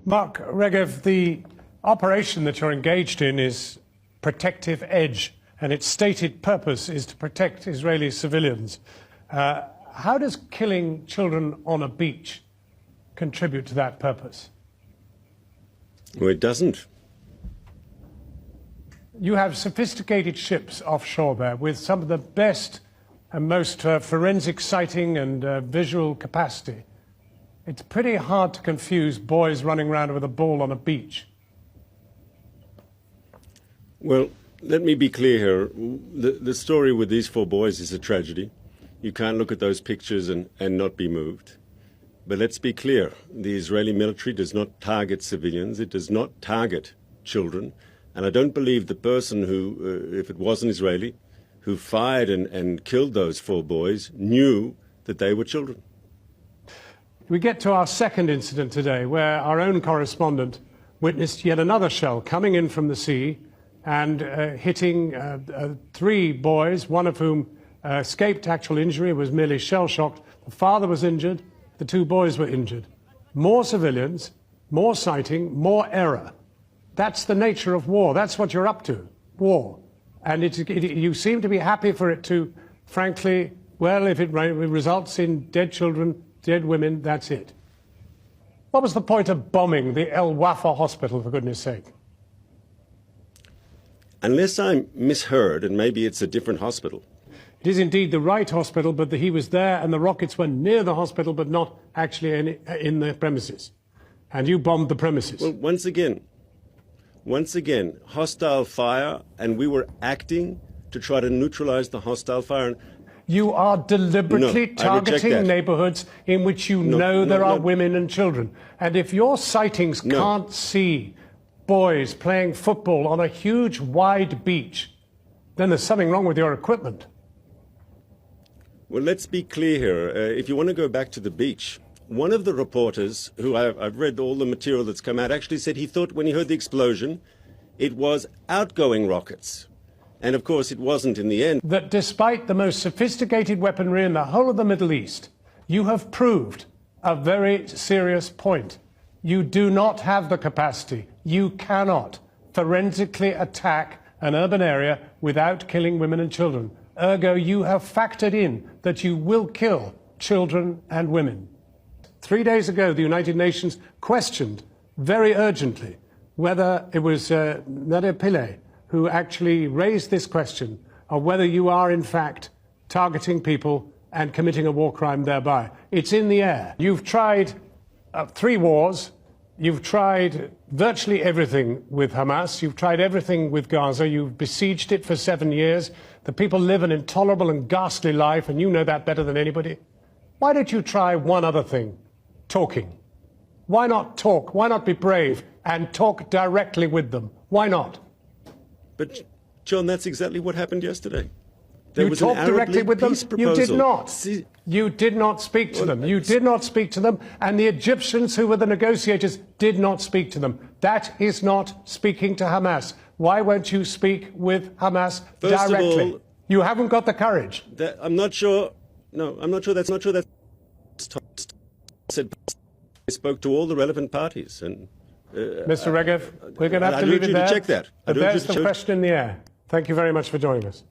Mark Regev, the operation that you're engaged in is Protective Edge, and its stated purpose is to protect Israeli civilians. How does killing children on a beach contribute to that purpose? Well, it doesn't. You have sophisticated ships offshore there with some of the best and most forensic sighting and visual capacity. It's pretty hard to confuse boys running around with a ball on a beach. Well, let me be clear here. The story with these 4 boys is a tragedy. You can't look at those pictures and not be moved. But let's be clear. The Israeli military does not target civilians. It does not target children. And I don't believe the person who, if it wasn't Israeli, who fired and killed those 4 boys knew that they were children. We get to our second incident today, where our own correspondent witnessed yet another shell coming in from the sea and hitting 3 boys, one of whom escaped actual injury, was merely shell-shocked. The father was injured, the 2 boys were injured. More civilians, more sighting, more error. That's the nature of war. That's what you're up to, war. And you seem to be happy for it to, frankly, well, if it results in dead children, dead women, that's it. What was the point of bombing the Al-Wafa hospital, for goodness sake? Unless I'm misheard, and maybe it's a different hospital. It is indeed the right hospital, but he was there and the rockets were near the hospital, but not actually in the premises. And you bombed the premises. Well, once again, hostile fire, and we were acting to try to neutralize the hostile fire. You are deliberately targeting neighborhoods in which you know there are women and children. And if your sightings can't see boys playing football on a huge, wide beach, then there's something wrong with your equipment. Well, let's be clear here. If you want to go back to the beach, one of the reporters, who I've read all the material that's come out, actually said he thought when he heard the explosion, it was outgoing rockets. And of course, it wasn't in the end. That despite the most sophisticated weaponry in the whole of the Middle East, you have proved a very serious point. You do not have the capacity. You cannot forensically attack an urban area without killing women and children. Ergo, you have factored in that you will kill children and women. 3 days ago, the United Nations questioned very urgently whether it was Nader Pillay who actually raised this question of whether you are, in fact, targeting people and committing a war crime thereby. It's in the air. You've tried 3 wars. You've tried virtually everything with Hamas. You've tried everything with Gaza. You've besieged it for 7 years. The people live an intolerable and ghastly life, and you know that better than anybody. Why don't you try one other thing? Talking. Why not talk? Why not be brave and talk directly with them? Why not? But, John, that's exactly what happened yesterday. You talked directly with them? You did not. You did not speak to them. You did not speak to them. And the Egyptians, who were the negotiators, did not speak to them. That is not speaking to Hamas. Why won't you speak with Hamas directly? You haven't got the courage. I'm not sure. No, I'm not sure that's said. I spoke to all the relevant parties. And Mr. Regev, we're going to have to leave it there. Check that. But there's the question in the air. Thank you very much for joining us.